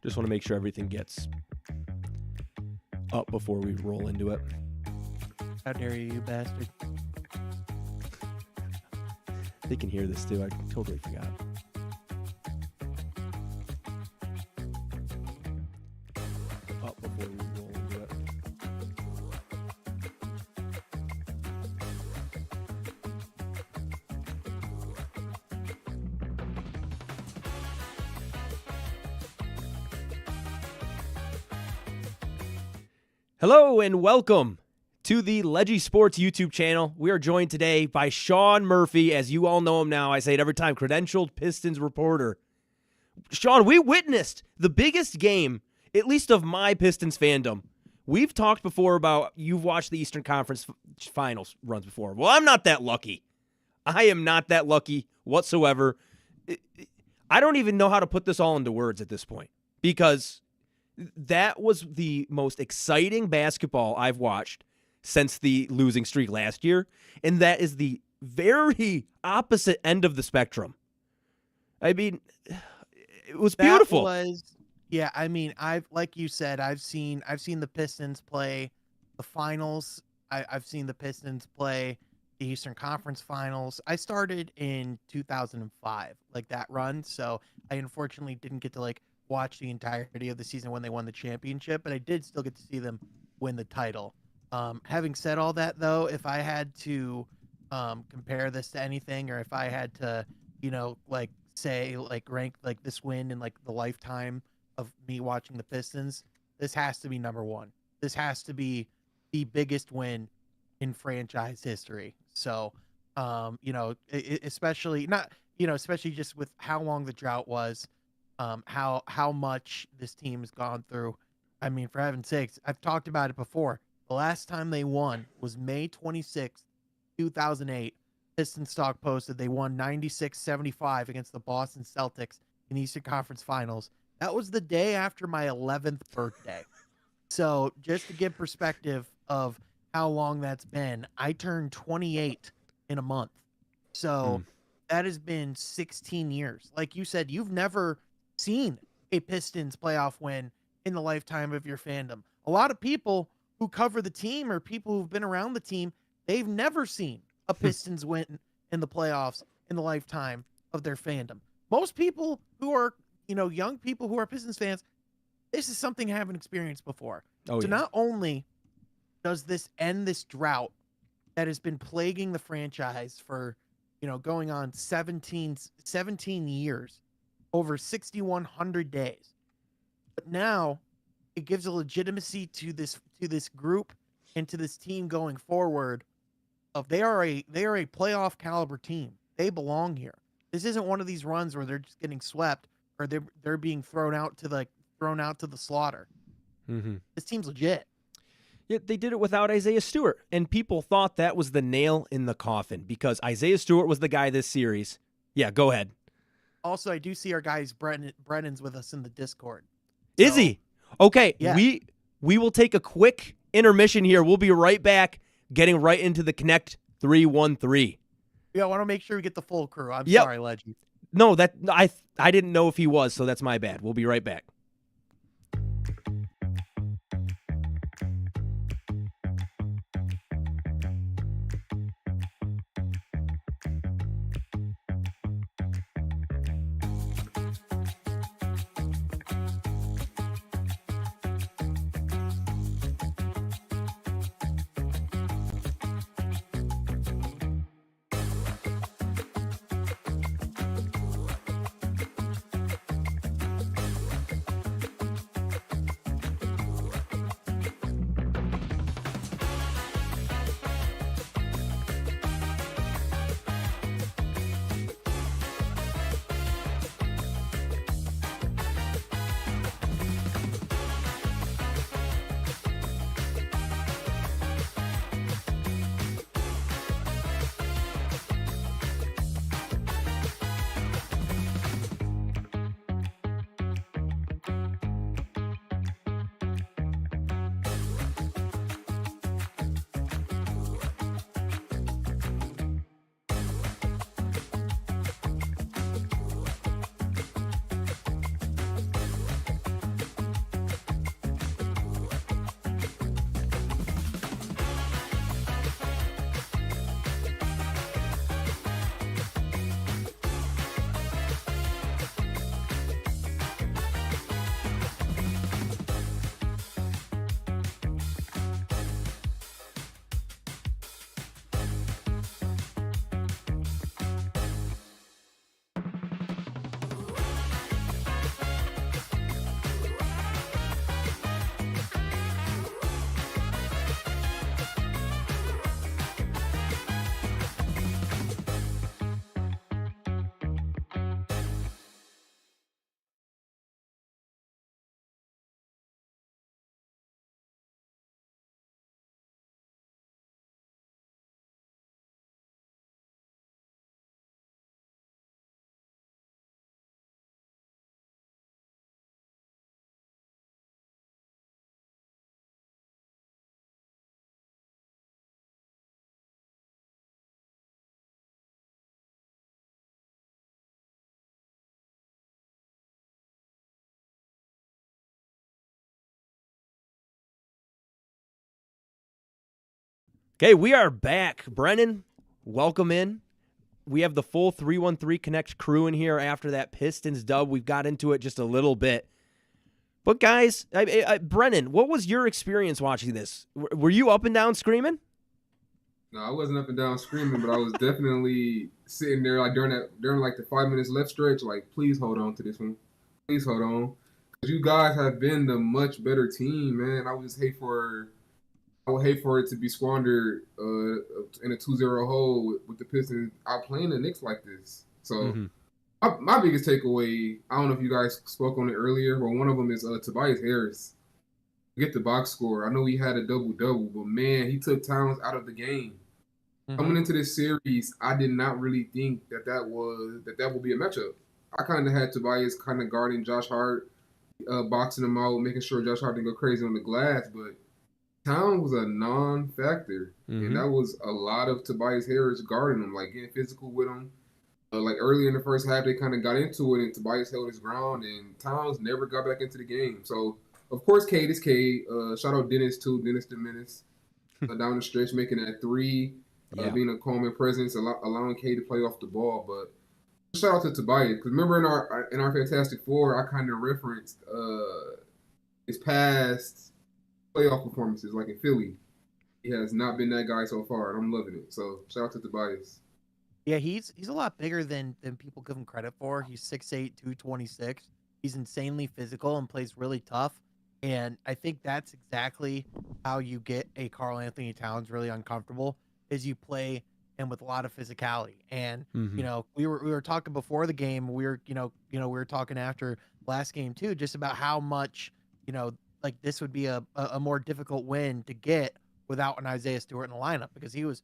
Just want to make sure everything gets up before we roll into it. How dare you bastard. They can hear this too. I totally forgot. Up before we roll into it. Hello and welcome to the Leggy Sports YouTube channel. We are joined today by Sean Murphy. As you all know him now, I say it every time, credentialed Pistons reporter. Sean, we witnessed the biggest game, at least of my Pistons fandom. We've talked before about you've watched the Eastern Conference Finals runs before. Well, I'm not that lucky. I am not that lucky whatsoever. I don't even know how to put this all into words at this point because that was the most exciting basketball I've watched since the losing streak last year, and that is the very opposite end of the spectrum. I mean, it was beautiful. Like you said, I've seen the Pistons play the finals. I've seen the Pistons play the Eastern Conference Finals. I started in 2005, like that run, so I unfortunately didn't get to watch the entirety of the season when they won the championship, but I did still get to see them win the title. Having said all that, though, if I had to compare this to anything, or if I had to, rank this win in the lifetime of me watching the Pistons, this has to be number one. This has to be the biggest win in franchise history. So, especially just with how long the drought was, how much this team has gone through. I mean, for heaven's sakes, I've talked about it before. The last time they won was May 26th, 2008. Pistons stock posted they won 96-75 against the Boston Celtics in the Eastern Conference Finals. That was the day after my 11th birthday. So just to give perspective of how long that's been, I turned 28 in a month. So that has been 16 years. Like you said, you've never seen a Pistons playoff win in the lifetime of your fandom. A lot of people who cover the team or people who've been around the team, they've never seen a Pistons win in the playoffs in the lifetime of their fandom. Most people who are, young people who are Pistons fans, this is something I haven't experienced before. Not only does this end this drought that has been plaguing the franchise for, going on 17 years, over 6,100 days, but now it gives a legitimacy to this group and to this team going forward. They are a playoff caliber team. They belong here. This isn't one of these runs where they're just getting swept or they're being thrown out to the slaughter. Mm-hmm. This team's legit. Yeah, they did it without Isaiah Stewart, and people thought that was the nail in the coffin because Isaiah Stewart was the guy this series. Yeah, go ahead. Also, I do see our guys Brennan's with us in the Discord. Is he? Okay, yeah. We will take a quick intermission here. We'll be right back, getting right into the Connect 313. Yeah, I want to make sure we get the full crew. I'm Yep. sorry, Leggy. No, I didn't know if he was, so that's my bad. We'll be right back. Okay, we are back. Brennan, welcome in. We have the full 313 Connect crew in here after that Pistons dub. We've got into it just a little bit. But guys, Brennan, what was your experience watching this? Were you up and down screaming? No, I wasn't up and down screaming, but I was definitely sitting there like during like the 5 minutes left stretch, like, please hold on to this one. Please hold on. Because you guys have been the much better team, man. I would hate for it to be squandered in a 2-0 hole with the Pistons outplaying the Knicks like this. So my biggest takeaway, I don't know if you guys spoke on it earlier, but one of them is Tobias Harris. Get the box score. I know he had a double-double, but man, he took Towns out of the game. Coming into this series, I did not really think that would be a matchup. I kind of had Tobias kind of guarding Josh Hart, boxing him out, making sure Josh Hart didn't go crazy on the glass, but Towns was a non-factor, and that was a lot of Tobias Harris guarding him, like getting physical with him. Like early in the first half, they kind of got into it, and Tobias held his ground, and Towns never got back into the game. So, of course, Cade is Cade. Shout out Dennis, too. Dennis the Menace. Down the stretch, making that three, being a calming presence, allowing Cade to play off the ball. But shout out to Tobias, because remember in our Fantastic Four, I kind of referenced his past playoff performances, like in Philly. He has not been that guy so far, and I'm loving it. So, shout out to Tobias. Yeah, he's a lot bigger than people give him credit for. He's 6'8", 226. He's insanely physical and plays really tough. And I think that's exactly how you get a Karl Anthony Towns really uncomfortable, is you play him with a lot of physicality. And you know, we were talking before the game. We were talking after last game too, just about how much, you know, like this would be a more difficult win to get without an Isaiah Stewart in the lineup, because he was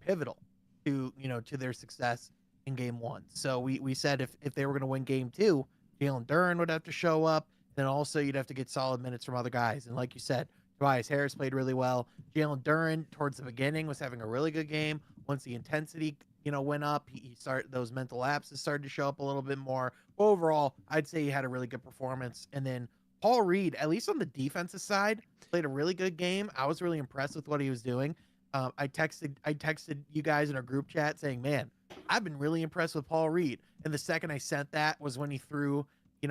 pivotal to their success in game one. So we said if they were going to win game two, Jalen Duren would have to show up. Then also you'd have to get solid minutes from other guys. And like you said, Tobias Harris played really well. Jalen Duren towards the beginning was having a really good game. Once the intensity went up, he started, those mental lapses started to show up a little bit more. Overall, I'd say he had a really good performance. And then Paul Reed, at least on the defensive side, played a really good game. I was really impressed with what he was doing. I texted you guys in our group chat saying, man, I've been really impressed with Paul Reed. And the second I sent that was when he threw,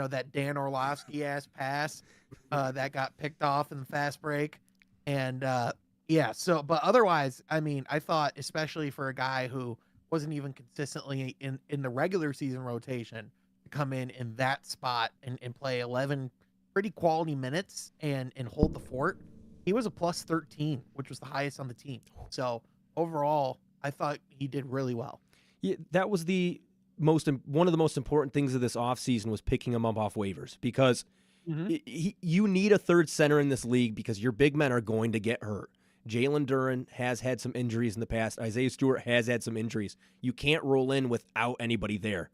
that Dan Orlovsky ass pass that got picked off in the fast break. And but otherwise, I mean, I thought, especially for a guy who wasn't even consistently in the regular season rotation, to come in that spot and play 11 pretty quality minutes and hold the fort, he was a plus 13, which was the highest on the team. So overall, I thought he did really well. Yeah, that was one of the most important things of this offseason, was picking him up off waivers, because you need a third center in this league, because your big men are going to get hurt. Jalen Duren has had some injuries in the past. Isaiah Stewart has had some injuries. You can't roll in without anybody there.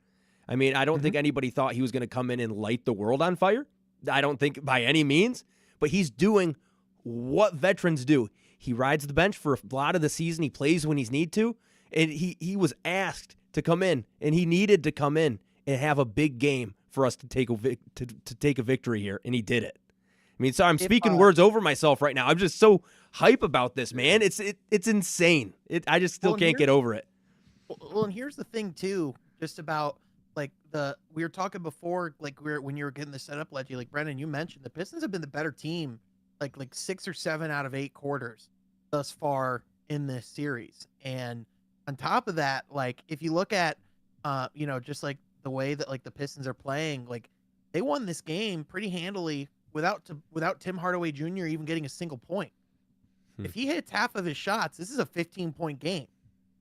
I mean, I don't think anybody thought he was going to come in and light the world on fire. I don't think by any means, but he's doing what veterans do. He rides the bench for a lot of the season. He plays when he's need to, and he was asked to come in, and he needed to come in and have a big game for us to take a victory here, and he did it. I mean, so I'm speaking words over myself right now. I'm just so hype about this, man. It's insane. I just still can't get over it. Well, and here's the thing too, just about like we were talking before, like when you were getting the setup, Leggy, like Brendan, you mentioned the Pistons have been the better team, like 6 or 7 out of 8 quarters thus far in this series. And on top of that, like if you look at, just like the way that like the Pistons are playing, like they won this game pretty handily without Tim Hardaway Jr. even getting a single point. If he hits half of his shots, this is a 15-point game.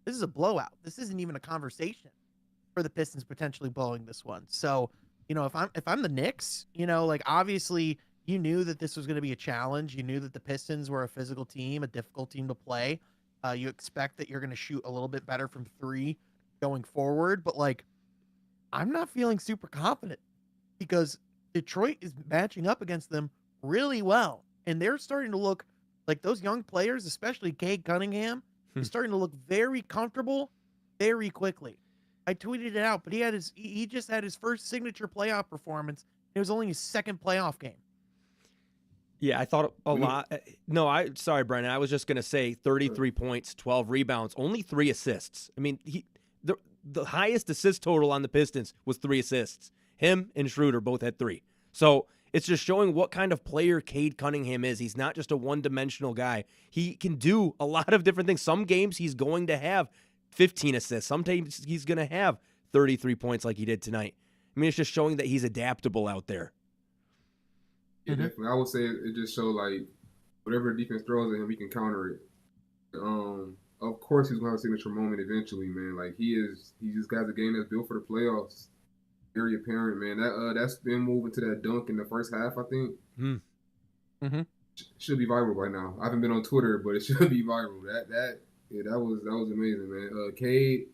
This is a blowout. This isn't even a conversation for the Pistons potentially blowing this one. So, if I'm the Knicks, like obviously you knew that this was going to be a challenge. You knew that the Pistons were a physical team, a difficult team to play. You expect that you're going to shoot a little bit better from 3 going forward, but like I'm not feeling super confident, because Detroit is matching up against them really well, and they're starting to look like those young players, especially Cade Cunningham, is starting to look very comfortable very quickly. I tweeted it out, but he just had his first signature playoff performance. It was only his second playoff game. Yeah, I thought a lot. No, sorry, Brennan. I was just gonna say 33 points, 12 rebounds, only 3 assists. I mean, the highest assist total on the Pistons was 3 assists. Him and Schroeder both had 3. So it's just showing what kind of player Cade Cunningham is. He's not just a one-dimensional guy. He can do a lot of different things. Some games he's going to have 15 assists. Sometimes he's going to have 33 points like he did tonight. I mean, it's just showing that he's adaptable out there. Yeah, definitely. I would say it just showed like whatever the defense throws at him, he can counter it. Of course, he's gonna have a signature moment eventually, man. Like he just got a game that's built for the playoffs. Very apparent, man. That's been moving to that dunk in the first half, I think. Should be viral by now. I haven't been on Twitter, but it should be viral. That was amazing, man. Cade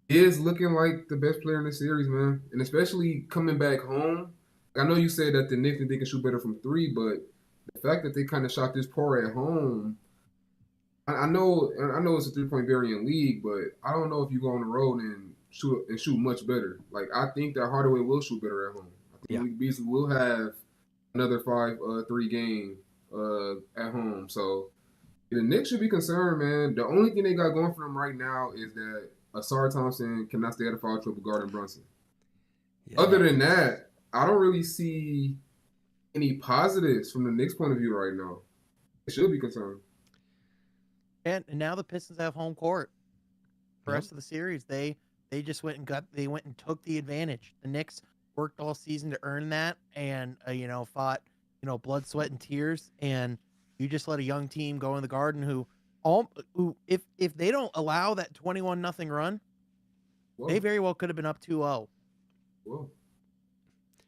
is looking like the best player in the series, man, and especially coming back home. I know you said that the Knicks think they can shoot better from 3, but the fact that they kind of shot this poor at home, I know it's a 3-point variant league, but I don't know if you go on the road and shoot much better. Like I think that Hardaway will shoot better at home. I think Malik Beasley will have another 5-3 game at home. So the Knicks should be concerned, man. The only thing they got going for them right now is that Asar Thompson cannot stay at a foul trouble guarding Brunson. Yeah. Other than that, I don't really see any positives from the Knicks' point of view right now. They should be concerned. And now the Pistons have home court. The rest of the series, they just went and took the advantage. The Knicks worked all season to earn that, and fought blood, sweat, and tears. And you just let a young team go in the Garden who if they don't allow that 21-0 run, they very well could have been up 2-0. Whoa.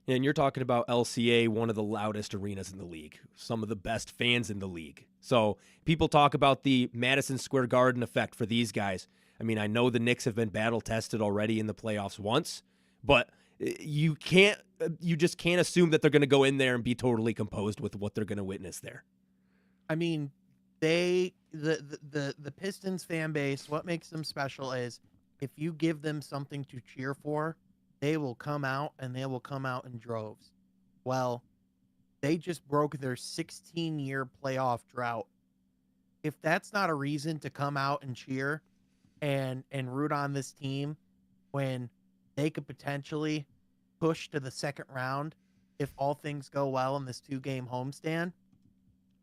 And you're talking about LCA, one of the loudest arenas in the league, some of the best fans in the league. So people talk about the Madison Square Garden effect for these guys. I mean, I know the Knicks have been battle tested already in the playoffs once, but you just can't assume that they're going to go in there and be totally composed with what they're going to witness there. I mean, the Pistons fan base, what makes them special is if you give them something to cheer for, they will come out, and they will come out in droves. Well, they just broke their 16-year playoff drought. If that's not a reason to come out and cheer and root on this team when they could potentially push to the second round if all things go well in this 2-game homestand,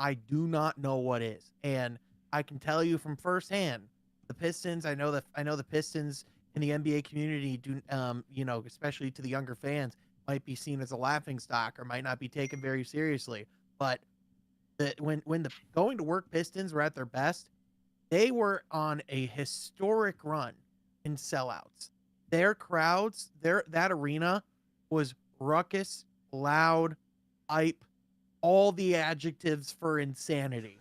I do not know what is. And I can tell you from firsthand, the Pistons, I know the Pistons in the NBA community do, especially to the younger fans, might be seen as a laughingstock or might not be taken very seriously. But when the going to work Pistons were at their best, they were on a historic run in sellouts. Their crowds, that arena was ruckus, loud, hype, all the adjectives for insanity.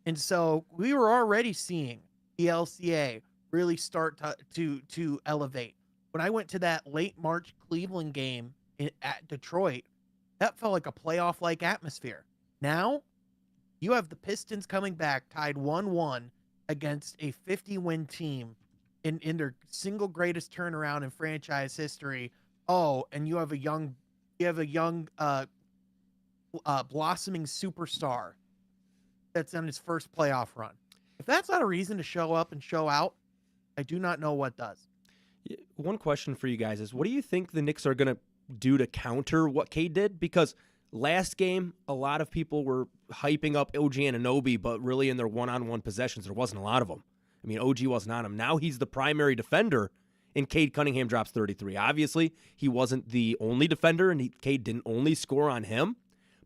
And so we were already seeing the LCA really start to elevate. When I went to that late March Cleveland game at Detroit, that felt like a playoff-like atmosphere. Now, you have the Pistons coming back tied 1-1 against a 50-win team in their single greatest turnaround in franchise history. Oh, and you have a young blossoming superstar that's on his first playoff run. If that's not a reason to show up and show out, I do not know what does. One question for you guys is, what do you think the Knicks are going to do to counter what Cade did? Because last game, a lot of people were hyping up OG Anunoby, but really in their one-on-one possessions, there wasn't a lot of them. I mean, OG wasn't on him. Now he's the primary defender, and Cade Cunningham drops 33. Obviously, he wasn't the only defender, and Cade didn't only score on him.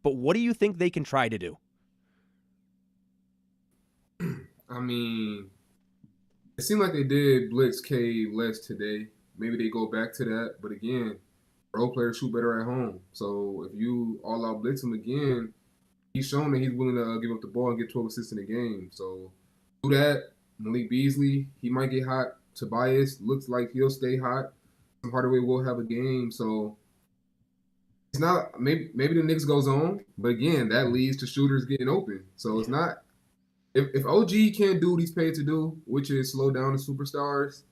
But what do you think they can try to do? I mean, it seemed like they did blitz Cade less today. Maybe they go back to that. But again, role players shoot better at home. So if you all-out blitz him again, he's shown that he's willing to give up the ball and get 12 assists in a game. So do that. Malik Beasley, he might get hot. Tobias looks like he'll stay hot. Hardaway will have a game. So it's not maybe the Knicks goes on, but again, that leads to shooters getting open. So it's not if OG can't do what he's paid to do, which is slow down the superstars,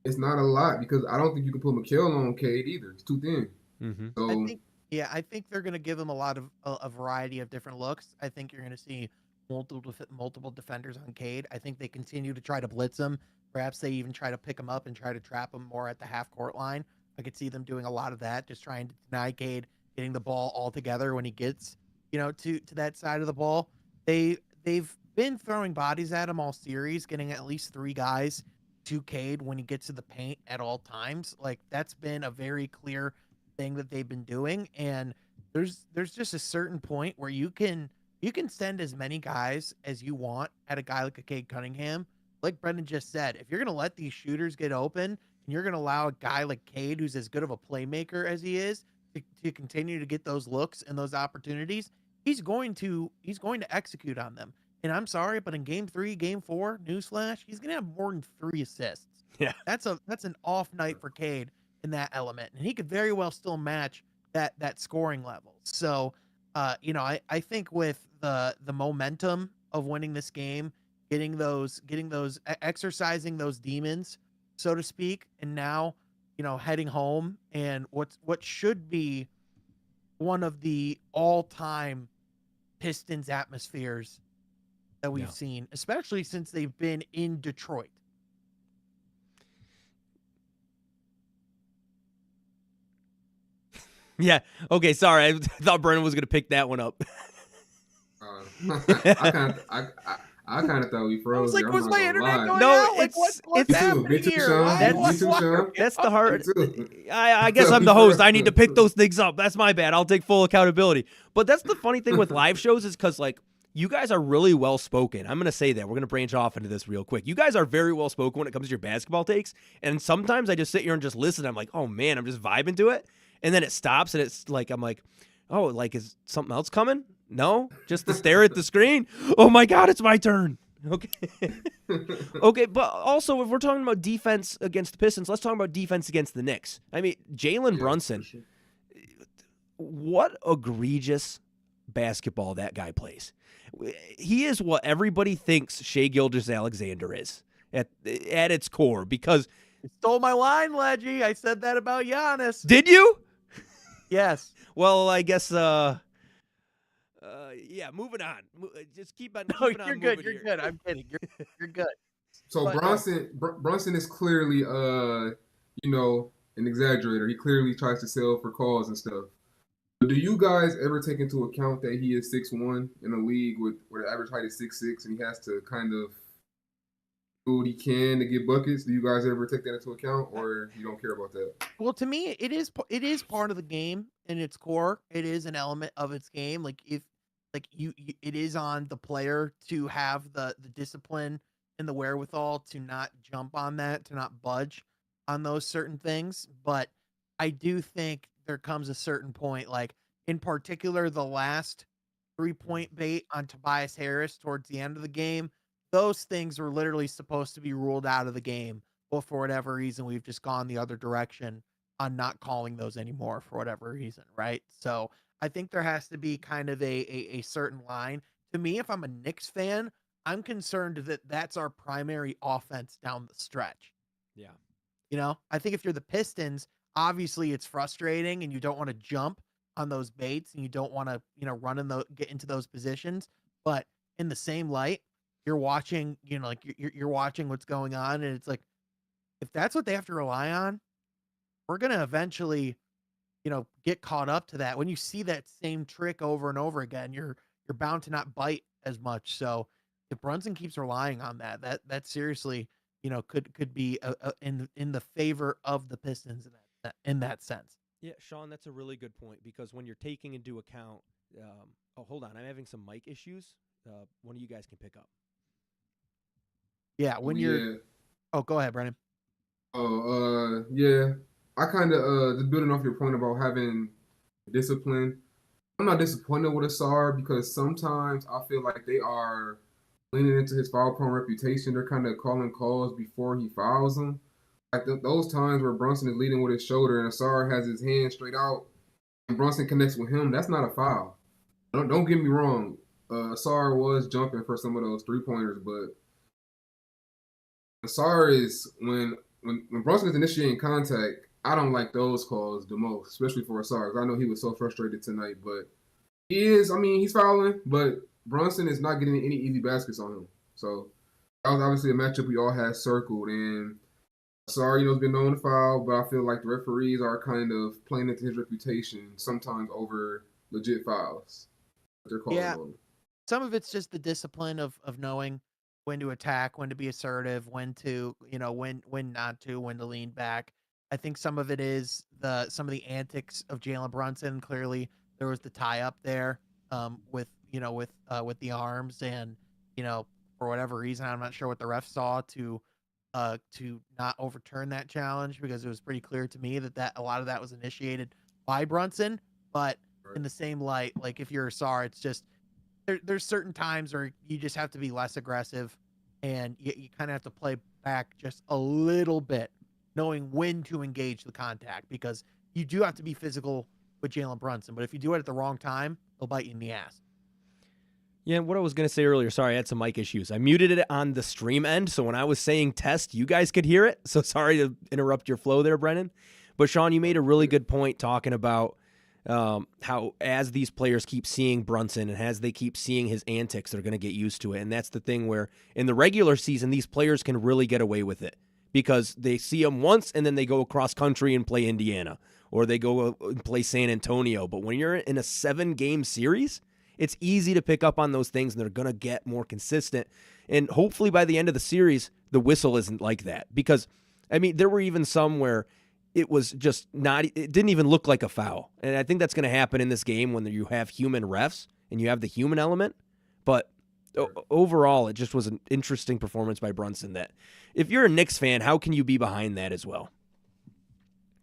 it's not a lot because I don't think you can put McHale on Cade either. It's too thin. Mm-hmm. So Yeah, I think they're going to give him a lot of a variety of different looks. I think you're going to see multiple defenders on Cade. I think they continue to try to blitz him. Perhaps they even try to pick him up and try to trap him more at the half court line. I could see them doing a lot of that, just trying to deny Cade getting the ball altogether when he gets, to that side of the ball. They've been throwing bodies at him all series, getting at least 3 guys to Cade when he gets to the paint at all times. Like that's been a very clear thing that they've been doing, and there's just a certain point where you can send as many guys as you want at a guy like a Cade Cunningham. Like Brendan just said, if you're going to let these shooters get open and you're going to allow a guy like Cade, who's as good of a playmaker as he is, to continue to get those looks and those opportunities, he's going to execute on them. And I'm sorry, but in game 3, game 4, newsflash, he's going to have more than 3 assists. Yeah. That's an off night for Cade in that element, and he could very well still match that scoring level. So, I think with the momentum of winning this game, exercising those demons, so to speak, and now, heading home and what should be one of the all-time Pistons atmospheres that we've seen, especially since they've been in Detroit. Yeah. Okay. Sorry, I thought Brennan was going to pick that one up. I kind of thought we froze. I was like, was my internet going No, out? Like, it's what's happening here? That's the hard. I guess I'm the host. I need to pick those things up. That's my bad. I'll take full accountability. But that's the funny thing with live shows is because, like, you guys are really well spoken. I'm going to say that. We're going to branch off into this real quick. You guys are very well spoken when it comes to your basketball takes. And sometimes I just sit here and just listen. I'm like, oh, man, I'm just vibing to it. And then it stops and it's like, I'm like, oh, like, is something else coming? No? Just to stare at the screen? Oh, my God, it's my turn. Okay. Okay, but also, if we're talking about defense against the Pistons, let's talk about defense against the Knicks. I mean, Jalen Brunson, what egregious basketball that guy plays. He is what everybody thinks Shai Gilgeous-Alexander is at its core, because... You stole my line, Leggy. I said that about Giannis. Did you? Yes. Well, I guess, yeah, moving on. Just keep on. No, you're good. You're good. I'm kidding. You're good. So but, Brunson is clearly, an exaggerator. He clearly tries to sell for calls and stuff. But do you guys ever take into account that he is 6'1" in a league where the average height is 6'6", and he has to kind of do what he can to get buckets? Do you guys ever take that into account, or you don't care about that? Well, to me, it is part of the game in its core. It is an element of its game. Like if it is on the player to have the discipline and the wherewithal to not jump on that, to not budge on those certain things. But I do think there comes a certain point, like in particular, the last 3-point bait on Tobias Harris towards the end of the game. Those things were literally supposed to be ruled out of the game, but for whatever reason, we've just gone the other direction on not calling those anymore for whatever reason, right? So I think there has to be kind of a certain line. To me, if I'm a Knicks fan, I'm concerned that that's our primary offense down the stretch. Yeah. I think if you're the Pistons, obviously it's frustrating and you don't want to jump on those baits and you don't want to, get into those positions. But in the same light, you're watching, you're watching what's going on, and it's like, if that's what they have to rely on, we're going to eventually, get caught up to that. When you see that same trick over and over again, you're bound to not bite as much. So if Brunson keeps relying on that seriously, could be in the favor of the Pistons in that sense. Yeah, Sean, that's a really good point, because when you're taking into account, hold on, I'm having some mic issues. One of you guys can pick up. Yeah, Oh, go ahead, Brennan. Yeah. I kind of, just building off your point about having discipline, I'm not disappointed with Asar, because sometimes I feel like they are leaning into his foul-prone reputation. They're kind of calling calls before he fouls them. Like those times where Brunson is leading with his shoulder and Asar has his hand straight out and Brunson connects with him, that's not a foul. Don't get me wrong. Asar was jumping for some of those three-pointers, but Asar is, when Brunson is initiating contact, I don't like those calls the most, especially for Asar. I know he was so frustrated tonight, but he is. I mean, he's fouling, but Brunson is not getting any easy baskets on him. So that was obviously a matchup we all had circled. And Asar, has been known to foul, but I feel like the referees are kind of playing into his reputation sometimes over legit fouls. They're calling Yeah, on him. some of it's just the discipline of knowing when to attack, when to be assertive, when to, when not to, when to lean back. I think some of it is some of the antics of Jalen Brunson. Clearly, there was the tie up there, with the arms, and for whatever reason, I'm not sure what the ref saw to not overturn that challenge, because it was pretty clear to me that a lot of that was initiated by Brunson. But in the same light, like, if you're a SAR, it's just there's certain times where you just have to be less aggressive, and you kind of have to play back just a little bit, knowing when to engage the contact, because you do have to be physical with Jalen Brunson. But if you do it at the wrong time, he'll bite you in the ass. Yeah, what I was going to say earlier, sorry, I had some mic issues. I muted it on the stream end, so when I was saying test, you guys could hear it. So sorry to interrupt your flow there, Brennan. But Sean, you made a really good point talking about how as these players keep seeing Brunson and as they keep seeing his antics, they're going to get used to it. And that's the thing where in the regular season, these players can really get away with it because they see him once and then they go across country and play Indiana, or they go and play San Antonio. But when you're in a 7-game series, it's easy to pick up on those things, and they're going to get more consistent. And hopefully by the end of the series, the whistle isn't like that. Because, I mean, there were even some where it was just not, it didn't even look like a foul. And I think that's going to happen in this game when you have human refs and you have the human element. But overall, it just was an interesting performance by Brunson that if you're a Knicks fan, how can you be behind that as well?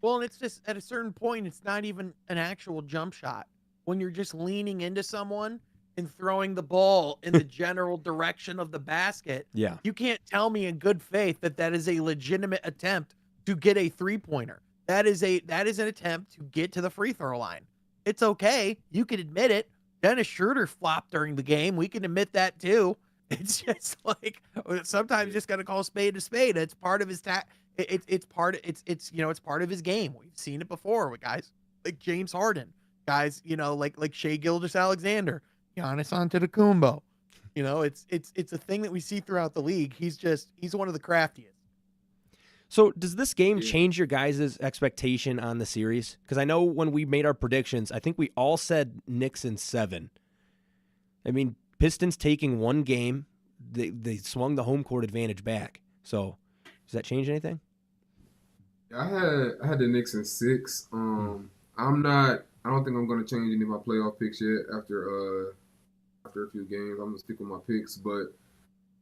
Well, and it's just at a certain point, it's not even an actual jump shot. When you're just leaning into someone and throwing the ball in the general direction of the basket, Yeah, you can't tell me in good faith that is a legitimate attempt to get a three-pointer. That is an attempt to get to the free throw line. It's okay. You can admit it. Dennis Schroeder flopped during the game. We can admit that too. It's just like sometimes you just got to call a spade a spade. It's part of his it's part of his game. We've seen it before with guys like James Harden. Guys, like Shai Gilgeous-Alexander, Giannis Antetokounmpo. It's a thing that we see throughout the league. He's one of the craftiest. So does this game change your guys' expectation on the series? Because I know when we made our predictions, I think we all said Knicks in 7. I mean, Pistons taking one game, they swung the home court advantage back. So does that change anything? I had the Knicks in 6. I don't think I'm going to change any of my playoff picks yet after a few games. I'm going to stick with my picks. But,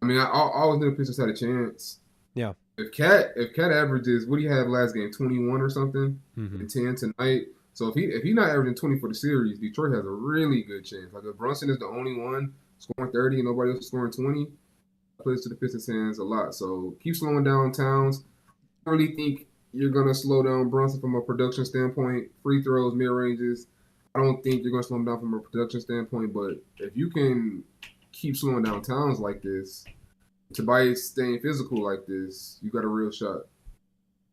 I mean, I always knew the Pistons had a chance. Yeah. If Cat averages, what do you have last game, 21 or something, and 10 tonight? So if he's not averaging 20 for the series, Detroit has a really good chance. Like if Brunson is the only one scoring 30 and nobody else is scoring 20, that plays to the Pistons' hands a lot. So keep slowing down Towns. I really think you're going to slow down Brunson from a production standpoint. Free throws, mid-ranges. I don't think you're going to slow him down from a production standpoint. But if you can keep slowing down Towns like this, Tobias staying physical like this, you got a real shot.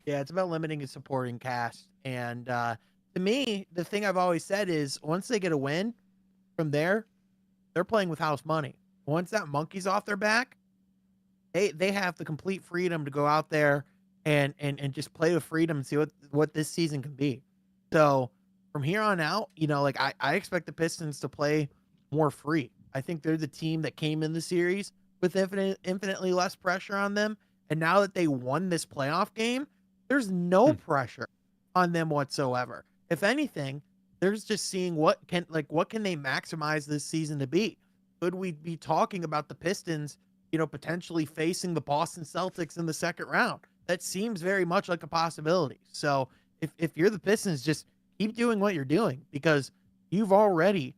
Yeah, it's about limiting his supporting cast. And to me, the thing I've always said is once they get a win from there, they're playing with house money. Once that monkey's off their back, they have the complete freedom to go out there and just play with freedom and see what this season can be. So from here on out, I expect the Pistons to play more free. I think they're the team that came in the series with infinitely less pressure on them. And now that they won this playoff game, there's no pressure on them whatsoever. If anything, there's just seeing what can they maximize this season to be. Could we be talking about the Pistons, potentially facing the Boston Celtics in the second round? That seems very much like a possibility. So if you're the Pistons, just keep doing what you're doing, because you've already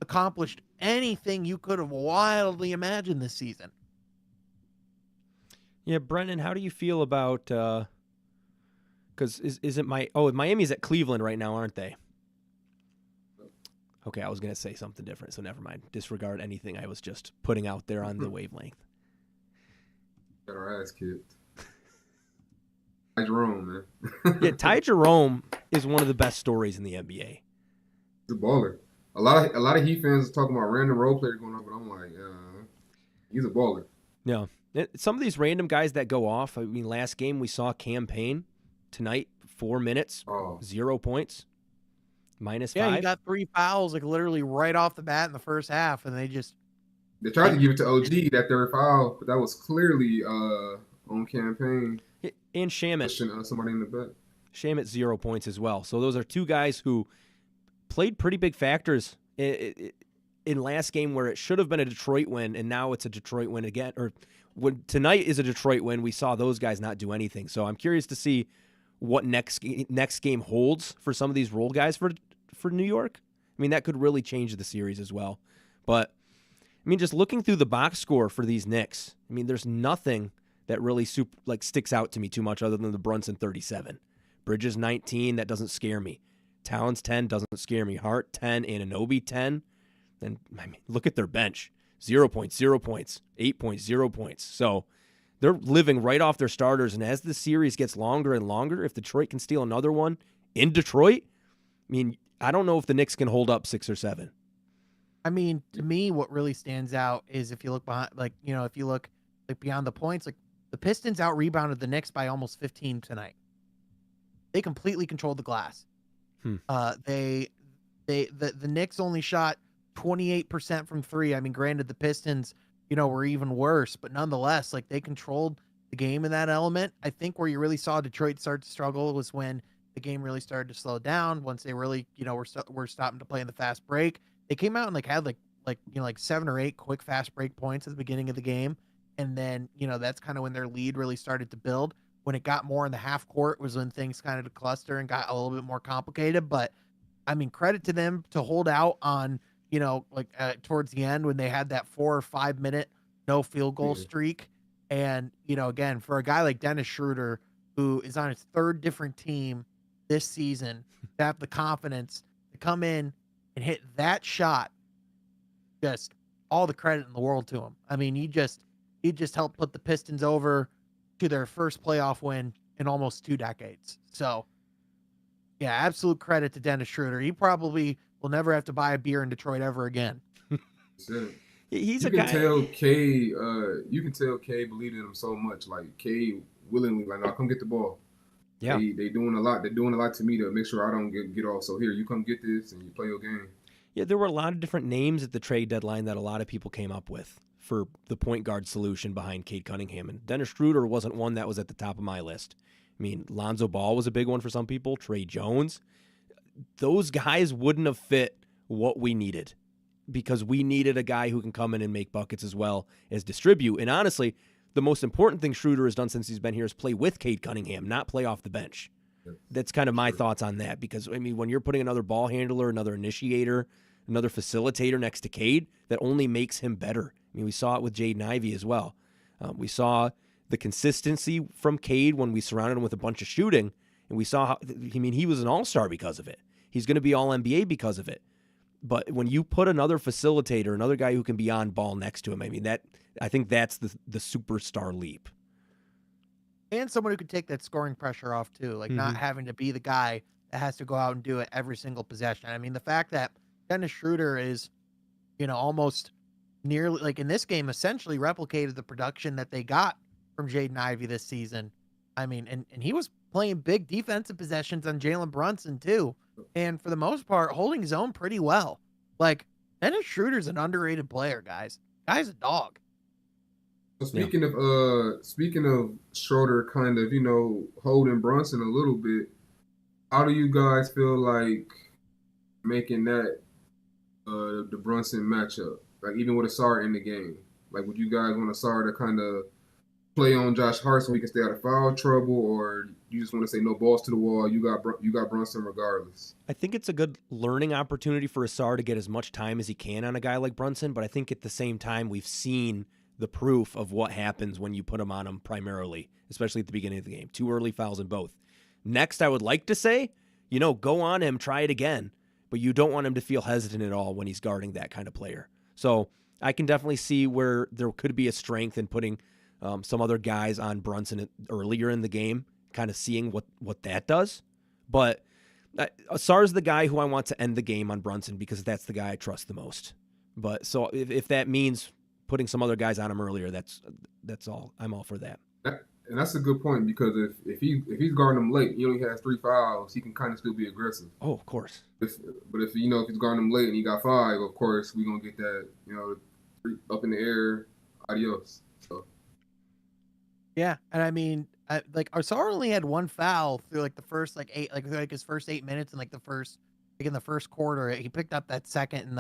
accomplished anything you could have wildly imagined this season. Yeah, Brendan, how do you feel about because is it Miami's at Cleveland right now, aren't they? Okay, I was going to say something different, so never mind. Disregard anything I was just putting out there on the wavelength. Got our ass kicked. Ty Jerome, man. Yeah, Ty Jerome is one of the best stories in the NBA. He's a baller. A lot of Heat fans are talking about random role player going on, but I'm like, he's a baller. Yeah. Some of these random guys that go off. I mean, last game we saw Campaign. Tonight, 4 minutes, 0 points, -5. Yeah, he got 3 fouls, like literally right off the bat in the first half, and they tried to give it to OG that third foul, but that was clearly on Campaign. And Shamet. Pushing somebody in the back. Shamet 0 points as well. So those are two guys who played pretty big factors in last game where it should have been a Detroit win, and now it's a Detroit win again. Or when tonight is a Detroit win, we saw those guys not do anything. So I'm curious to see what next game holds for some of these role guys for New York. I mean, that could really change the series as well. But, I mean, just looking through the box score for these Knicks, I mean, there's nothing that really sticks out to me too much other than the Brunson 37. Bridges 19, that doesn't scare me. Towns 10 doesn't scare me. Hart 10, Anunoby 10. Then, I mean, look at their bench. 0 points, 0 points, 8 points, 0 points. So they're living right off their starters, and as the series gets longer and longer, if Detroit can steal another one in Detroit, I mean, I don't know if the Knicks can hold up 6 or 7. I mean, to me, what really stands out is if you look behind, if you look beyond the points, like the Pistons out-rebounded the Knicks by almost 15 tonight. They completely controlled the glass. The Knicks only shot 28% from 3. I mean, granted, the Pistons, were even worse, but nonetheless, like they controlled the game in that element. I think where you really saw Detroit start to struggle was when the game really started to slow down. Once they really, were stopping to play in the fast break, they came out and had 7 or 8 quick fast break points at the beginning of the game, and then that's kind of when their lead really started to build. When it got more in the half court was when things kind of cluster and got a little bit more complicated. But I mean, credit to them to hold out on. Towards the end when they had that 4 or 5 minute no field goal streak. And, again, for a guy like Dennis Schroeder, who is on his 3rd different team this season, to have the confidence to come in and hit that shot, just all the credit in the world to him. I mean, he just helped put the Pistons over to their first playoff win in almost 2 decades. So, yeah, absolute credit to Dennis Schroeder. He probably will never have to buy a beer in Detroit ever again. He's you a guy. You can tell K believed in him so much. Like K willingly, like, no, come get the ball. Yeah, they doing a lot. They're doing a lot to me to make sure I don't get off. So here, you come get this and you play your game. Yeah, there were a lot of different names at the trade deadline that a lot of people came up with for the point guard solution behind Cade Cunningham, and Dennis Schroeder wasn't one that was at the top of my list. I mean, Lonzo Ball was a big one for some people. Trey Jones. Those guys wouldn't have fit what we needed because we needed a guy who can come in and make buckets as well as distribute. And honestly, the most important thing Schroeder has done since he's been here is play with Cade Cunningham, not play off the bench. That's kind of my thoughts on that because, I mean, when you're putting another ball handler, another initiator, another facilitator next to Cade, that only makes him better. I mean, we saw it with Jaden Ivey as well. We saw the consistency from Cade when we surrounded him with a bunch of shooting. And we saw how, he was an all-star because of it. He's going to be all-NBA because of it. But when you put another facilitator, another guy who can be on ball next to him, I think that's the superstar leap. And someone who could take that scoring pressure off too, like not having to be the guy that has to go out and do it every single possession. I mean, the fact that Dennis Schroeder is, almost nearly, like in this game, essentially replicated the production that they got from Jaden Ivey this season. I mean, and he was playing big defensive possessions on Jalen Brunson too. And for the most part, holding his own pretty well. Like, Dennis Schroeder's an underrated player, guys. Guy's a dog. So speaking of Schroeder kind of, holding Brunson a little bit, how do you guys feel like making that the Brunson matchup? Like, even with Asar in the game. Like, would you guys want Asar to kind of play on Josh Hart so he can stay out of foul trouble, or you just want to say no balls to the wall? You got Brunson regardless. I think it's a good learning opportunity for Asar to get as much time as he can on a guy like Brunson, but I think at the same time we've seen the proof of what happens when you put him on him primarily, especially at the beginning of the game. 2 early fouls in both. Next, I would like to say, go on him, try it again, but you don't want him to feel hesitant at all when he's guarding that kind of player. So I can definitely see where there could be a strength in putting some other guys on Brunson earlier in the game kind of seeing what that does. But Sarr's the guy who I want to end the game on Brunson because that's the guy I trust the most. But so if that means putting some other guys on him earlier, that's all. I'm all for that. And that's a good point because if he's guarding them late, he only has 3 fouls, he can kind of still be aggressive. Oh, of course. But if he's guarding them late and he got 5, of course we're gonna get that 3 up in the air, adios. So Yeah, and I mean, Arsar only had 1 foul through like the first his first 8 minutes and in the first quarter. He picked up that second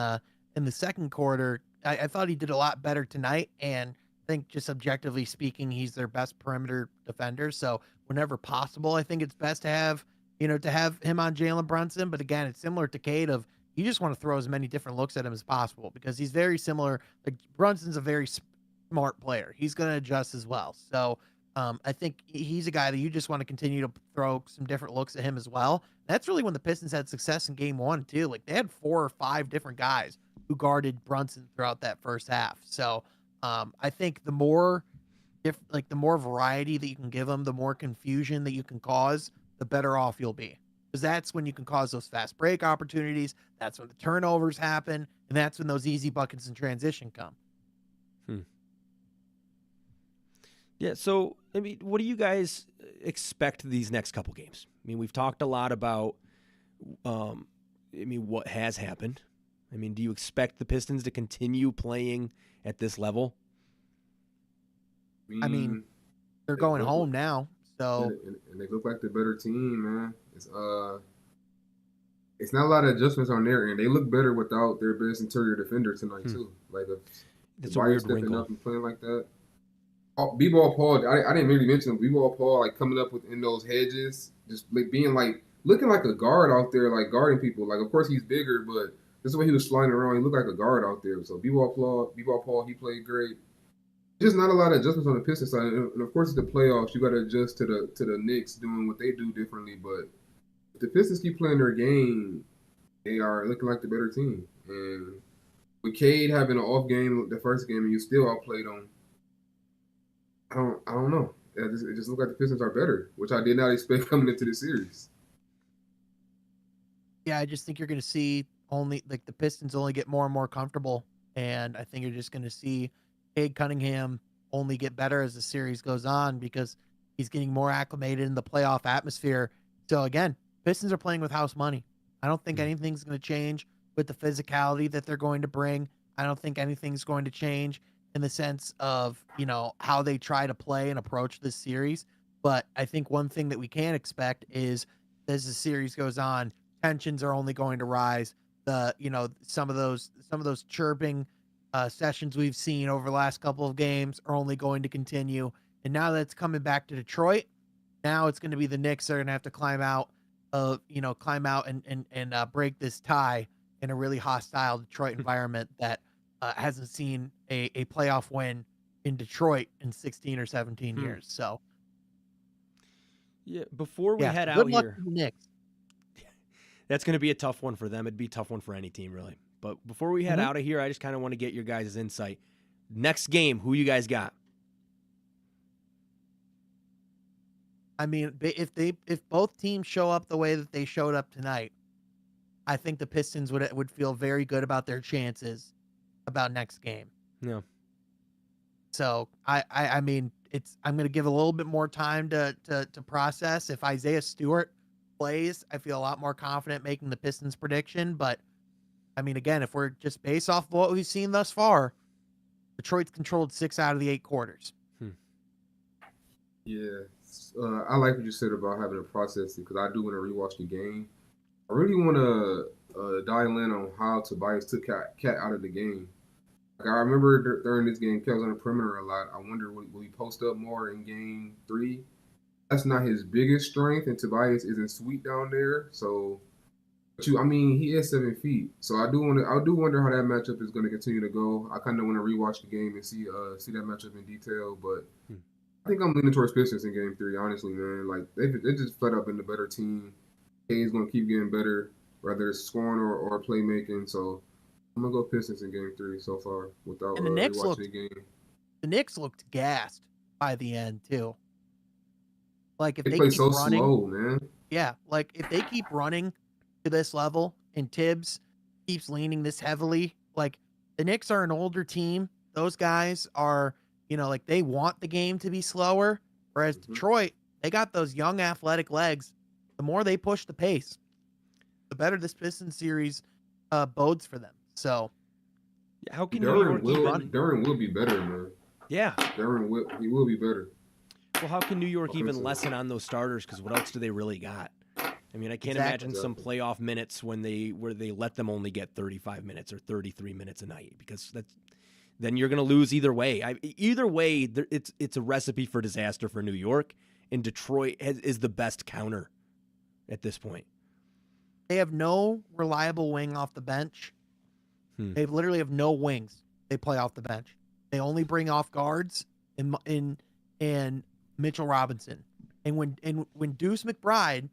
in the second quarter. I thought he did a lot better tonight, and I think just objectively speaking, he's their best perimeter defender. So whenever possible, I think it's best to have him on Jalen Brunson. But again, it's similar to Cade of you just want to throw as many different looks at him as possible because he's very similar. Like Brunson's a very smart player. He's going to adjust as well. So I think he's a guy that you just want to continue to throw some different looks at him as well. That's really when the Pistons had success in game 1 too. Like they had 4 or 5 different guys who guarded Brunson throughout that first half. So I think the more variety that you can give him, the more confusion that you can cause, the better off you'll be. Because that's when you can cause those fast break opportunities. That's when the turnovers happen. And that's when those easy buckets in transition come. Yeah, so, I mean, what do you guys expect these next couple games? I mean, we've talked a lot about, what has happened. I mean, do you expect the Pistons to continue playing at this level? I mean, they're going home now, so and they look like the better team, man. It's not a lot of adjustments on their end. They look better without their best interior defender tonight too. Like it's a weird stepping wrinkle. up and playing like that. B-ball Paul, I didn't really mention him. B-ball Paul, like coming up within those hedges, just like being like looking like a guard out there, like guarding people. Like of course he's bigger, but just the way he was flying around, he looked like a guard out there. So B-ball Paul, he played great. Just not a lot of adjustments on the Pistons side, and of course it's the playoffs. You got to adjust to the Knicks doing what they do differently. But if the Pistons keep playing their game, they are looking like the better team. And with Cade having an off game the first game, and you still outplayed them. I don't know. It just looked like the Pistons are better, which I did not expect coming into the series. Yeah, I just think you're going to see the Pistons only get more and more comfortable, and I think you're just going to see Cade Cunningham only get better as the series goes on because he's getting more acclimated in the playoff atmosphere. So again, Pistons are playing with house money. I don't think anything's going to change with the physicality that they're going to bring. I don't think anything's going to change in the sense of, how they try to play and approach this series. But I think one thing that we can expect is as the series goes on, tensions are only going to rise. Some of those chirping sessions we've seen over the last couple of games are only going to continue. And now that it's coming back to Detroit, now it's going to be the Knicks that are going to have to climb out and break this tie in a really hostile Detroit environment that hasn't seen a playoff win in Detroit in 16 or 17 years. So, yeah, before we head out good luck here, to the Knicks. That's going to be a tough one for them. It'd be a tough one for any team, really. But before we head out of here, I just kind of want to get your guys' insight. Next game, who you guys got? I mean, if both teams show up the way that they showed up tonight, I think the Pistons would feel very good about their chances about next game. Yeah. So I mean, I'm going to give a little bit more time to process. If Isaiah Stewart plays, I feel a lot more confident making the Pistons prediction. But I mean, again, if we're just based off of what we've seen thus far, Detroit's controlled 6 out of the 8 quarters. Yeah, I like what you said about having to process it because I do want to rewatch the game. I really want to dial in on how Tobias took Cat out of the game. Like I remember during this game, Cat was on the perimeter a lot. I wonder will he post up more in game 3? That's not his biggest strength, and Tobias isn't sweet down there. So, he is 7 feet. So I do wonder how that matchup is going to continue to go. I kind of want to rewatch the game and see that matchup in detail, but. I think I'm leaning towards Pistons in game 3, honestly, man. Like, they just flat up been the better team. Cade's going to keep getting better, whether it's scoring or playmaking. So, I'm going to go Pistons in game 3 so far without rewatching the game. The Knicks looked gassed by the end, too. Like if They they play keep so running, slow, man. yeah, like if they keep running to this level and Tibbs keeps leaning this heavily, like the Knicks are an older team. Those guys are, like they want the game to be slower. Whereas Detroit, they got those young athletic legs. The more they push the pace, the better this Pistons series bodes for them. So how can New York even? Duran will be better, man. Yeah, He will be better. Well, how can New York even lessen on those starters? Because what else do they really got? I mean, I can't imagine some playoff minutes where they let them only get 35 minutes or 33 minutes a night, because then you're going to lose either way. Either way, it's a recipe for disaster for New York, and Detroit is the best counter at this point. They have no reliable wing off the bench. They literally have no wings. They play off the bench. They only bring off guards in Mitchell Robinson. And when Deuce McBride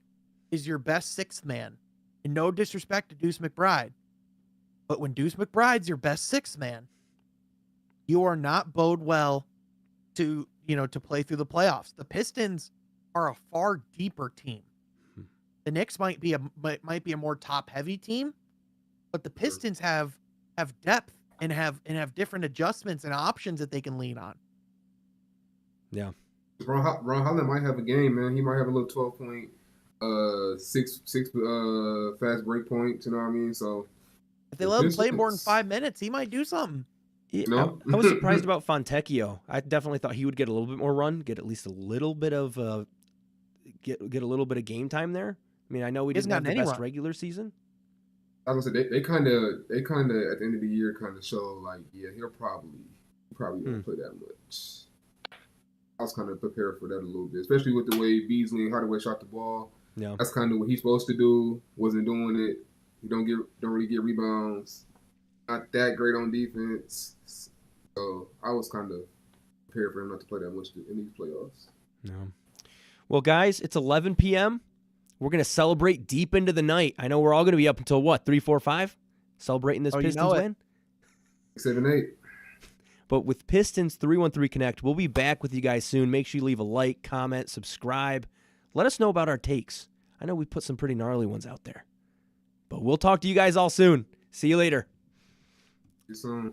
is your best sixth man, and no disrespect to Deuce McBride, but when Deuce McBride's your best sixth man, you are not bode well to play through the playoffs. The Pistons are a far deeper team. The Knicks might be a more top heavy team, but the Pistons have depth and have different adjustments and options that they can lean on. Yeah. Ron Holland might have a game, man. He might have a little 12-point, six fast break points. You know what I mean? So if they let him play more than 5 minutes, he might do something. Yeah, no? I was surprised about Fontecchio. I definitely thought he would get a little bit more run, get at least a little bit of get a little bit of game time there. I mean, I know he didn't have the best regular season. I was gonna say they kind of at the end of the year kind of show like, yeah, he'll probably won't play that much. I was kind of prepared for that a little bit, especially with the way Beasley and Hardaway shot the ball. Yeah, that's kind of what he's supposed to do. Wasn't doing it. He don't really get rebounds. Not that great on defense. So I was kind of prepared for him not to play that much in these playoffs. No. Well, guys, it's 11 p.m. We're going to celebrate deep into the night. I know we're all going to be up until what, 3, 4, 5? Celebrating this Pistons win? 7, 8. But with Pistons 313 Connect, we'll be back with you guys soon. Make sure you leave a like, comment, subscribe. Let us know about our takes. I know we put some pretty gnarly ones out there. But we'll talk to you guys all soon. See you later. See you soon.